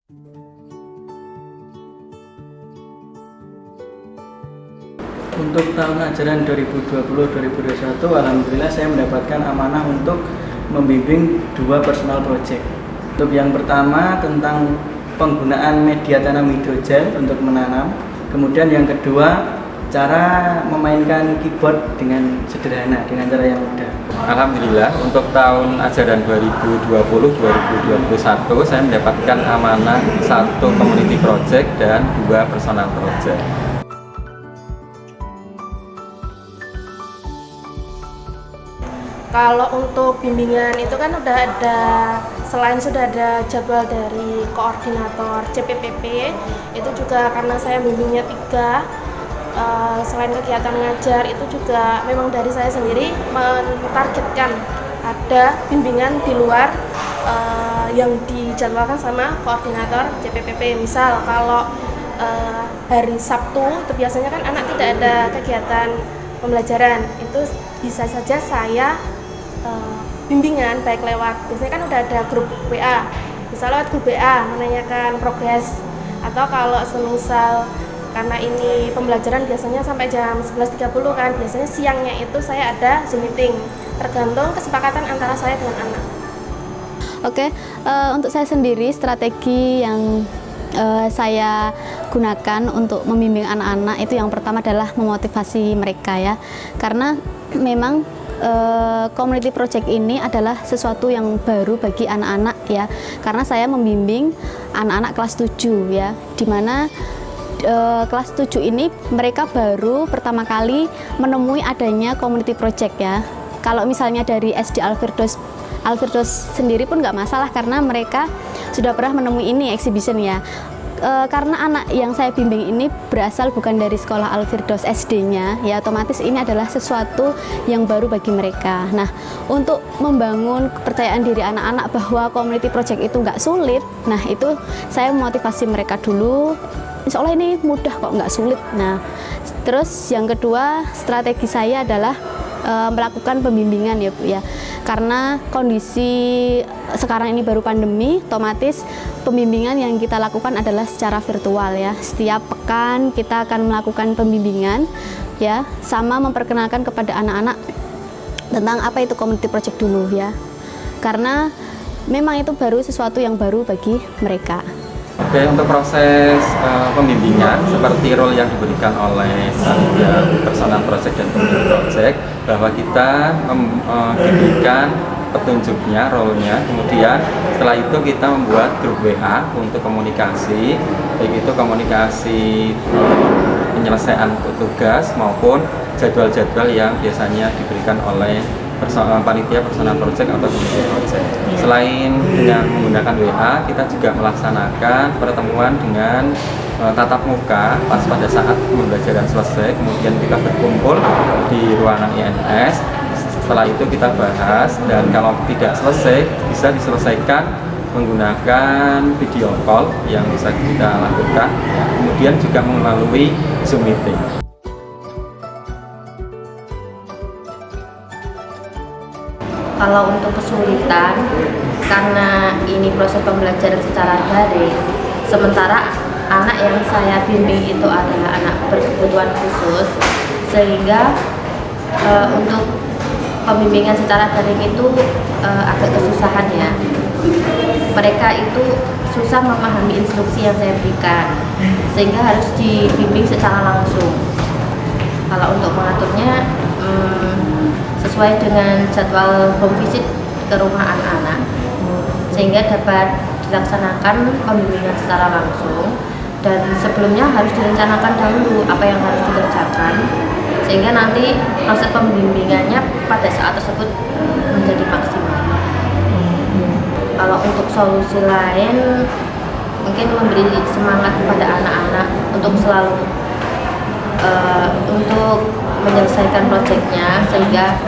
Untuk tahun ajaran 2020-2021, alhamdulillah saya mendapatkan amanah untuk membimbing 2 personal project. Untuk yang pertama tentang penggunaan media tanam hidrogel untuk menanam. Kemudian yang kedua, cara memainkan keyboard dengan sederhana, dengan cara yang mudah. Alhamdulillah untuk tahun ajaran 2020-2021 saya mendapatkan amanah 1 community project dan 2 personal project. Kalau untuk bimbingan itu kan selain sudah ada jadwal dari koordinator CPPP, itu juga karena saya bimbingnya 3, selain kegiatan ngajar itu juga memang dari saya sendiri mentargetkan ada bimbingan di luar yang dijadwalkan sama koordinator CPPP. Misal kalau hari Sabtu itu biasanya kan anak tidak ada kegiatan pembelajaran, itu bisa saja saya bimbingan baik lewat, biasanya kan udah ada grup WA, bisa lewat grup WA menanyakan progres, atau kalau semisal karena ini pembelajaran biasanya sampai jam 11.30 kan, biasanya siangnya itu saya ada Zoom meeting, tergantung kesepakatan antara saya dengan anak. Oke, untuk saya sendiri strategi yang saya gunakan untuk membimbing anak-anak itu yang pertama adalah memotivasi mereka ya, karena memang community project ini adalah sesuatu yang baru bagi anak-anak ya, karena saya membimbing anak-anak kelas 7 ya, dimana kelas 7 ini mereka baru pertama kali menemui adanya community project ya. Kalau misalnya dari SD Al-Firdaus sendiri pun nggak masalah karena mereka sudah pernah menemui ini exhibition ya. Karena anak yang saya bimbing ini berasal bukan dari sekolah Al-Firdaus SD-nya ya, otomatis ini adalah sesuatu yang baru bagi mereka. Nah, untuk membangun kepercayaan diri anak-anak bahwa community project itu nggak sulit, nah itu saya memotivasi mereka dulu, insya Allah ini mudah kok, nggak sulit. Nah, terus yang kedua strategi saya adalah melakukan pembimbingan ya Bu ya, karena kondisi sekarang ini baru pandemi, otomatis pembimbingan yang kita lakukan adalah secara virtual ya. Setiap pekan kita akan melakukan pembimbingan ya, sama memperkenalkan kepada anak-anak tentang apa itu community project dulu ya, karena memang itu baru sesuatu yang baru bagi mereka. Oke, untuk proses pembimbingan seperti role yang diberikan oleh Satya personal project dan community project, bahwa kita diberikan petunjuknya, role-nya, kemudian setelah itu kita membuat grup WA untuk komunikasi, baik itu komunikasi penyelesaian tugas maupun jadwal-jadwal yang biasanya diberikan oleh panitia personal project atau community project. Selain dengan menggunakan WA, kita juga melaksanakan pertemuan dengan tatap muka pas pada saat pembelajaran selesai, kemudian kita berkumpul di ruangan INS. Setelah itu kita bahas, dan kalau tidak selesai bisa diselesaikan menggunakan video call yang bisa kita lakukan, kemudian juga melalui Zoom meeting. Kalau untuk kesulitan, karena ini proses pembelajaran secara daring, sementara anak yang saya bimbing itu adalah anak berkebutuhan khusus, sehingga untuk pembimbingan secara daring itu agak kesusahan ya. Mereka itu susah memahami instruksi yang saya berikan, sehingga harus dibimbing secara langsung. Kalau untuk mengaturnya sesuai dengan jadwal home visit ke rumah anak-anak, sehingga dapat dilaksanakan pembimbingan secara langsung, dan sebelumnya harus direncanakan dahulu apa yang harus dikerjakan, sehingga nanti proses pembimbingannya pada saat tersebut menjadi maksimal. Kalau untuk solusi lain, mungkin memberi semangat kepada anak-anak untuk selalu untuk menyelesaikan proyeknya sehingga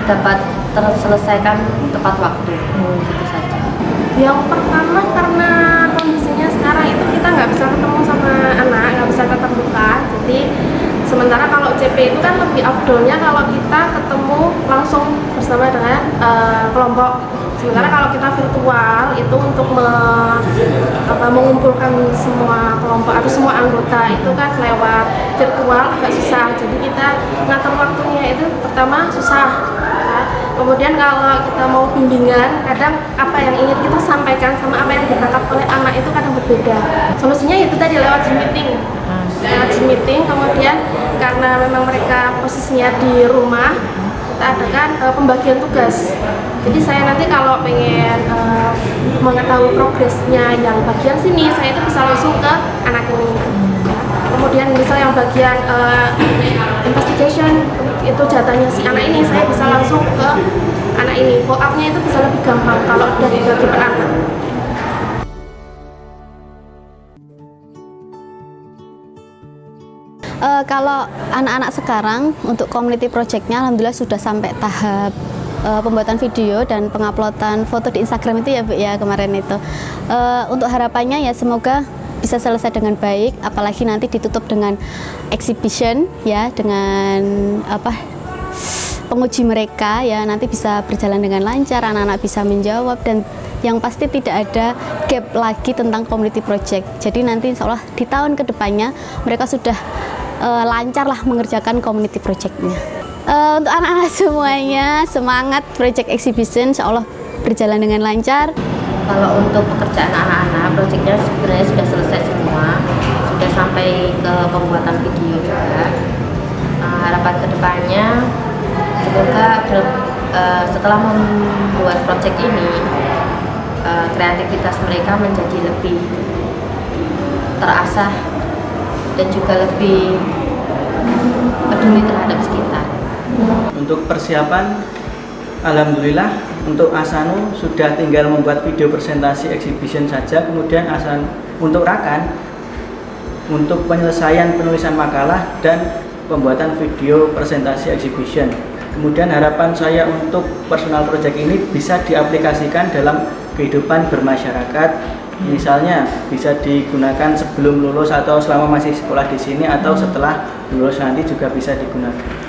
dapat terselesaikan tepat waktu. Gitu saja. Yang pertama karena kondisinya sekarang itu kita nggak bisa ketemu sama anak, nggak bisa tatap muka. Jadi sementara kalau CP itu kan lebih afdolnya kalau kita ketemu langsung bersama dengan kelompok. Sementara kalau kita virtual itu untuk mengumpulkan semua kelompok atau semua anggota itu kan lewat virtual agak susah. Jadi kita ngatur waktunya itu pertama susah. Ya. Kemudian kalau kita mau bimbingan, kadang apa yang ingin kita sampaikan sama apa yang ditangkap oleh anak itu kadang berbeda. Solusinya itu tadi lewat Zoom meeting. Lewat Zoom meeting, kemudian karena memang mereka posisinya di rumah, kita adakan pembagian tugas. Jadi saya nanti kalau pengen mengetahui progresnya yang bagian sini, saya itu bisa langsung ke anak ini. Kemudian misal yang bagian investigation itu jatahnya si anak ini, saya bisa langsung ke anak ini. Follow up-nya itu bisa lebih gampang kalau udah dibagi per anak. Kalau anak-anak sekarang untuk community project-nya alhamdulillah sudah sampai tahap pembuatan video dan penguploadan foto di Instagram itu ya Bu ya kemarin itu. Untuk harapannya ya semoga bisa selesai dengan baik, apalagi nanti ditutup dengan exhibition ya, dengan penguji mereka ya, nanti bisa berjalan dengan lancar, anak-anak bisa menjawab, dan yang pasti tidak ada gap lagi tentang community project. Jadi nanti insya Allah di tahun kedepannya mereka sudah lancar lah mengerjakan community project-nya. Untuk anak-anak semuanya semangat project exhibition, insya Allah berjalan dengan lancar. Kalau untuk pekerjaan anak-anak, proyeknya sebenarnya sudah selesai semua, sudah sampai ke pembuatan video juga. Harapan kedepannya, semoga setelah membuat proyek ini, kreativitas mereka menjadi lebih terasah dan juga lebih peduli terhadap sekitar. Untuk persiapan, alhamdulillah untuk Asanu sudah tinggal membuat video presentasi exhibition saja. Kemudian untuk Rakan, untuk penyelesaian penulisan makalah dan pembuatan video presentasi exhibition. Kemudian harapan saya untuk personal project ini bisa diaplikasikan dalam kehidupan bermasyarakat. Misalnya bisa digunakan sebelum lulus atau selama masih sekolah di sini, atau setelah lulus nanti juga bisa digunakan.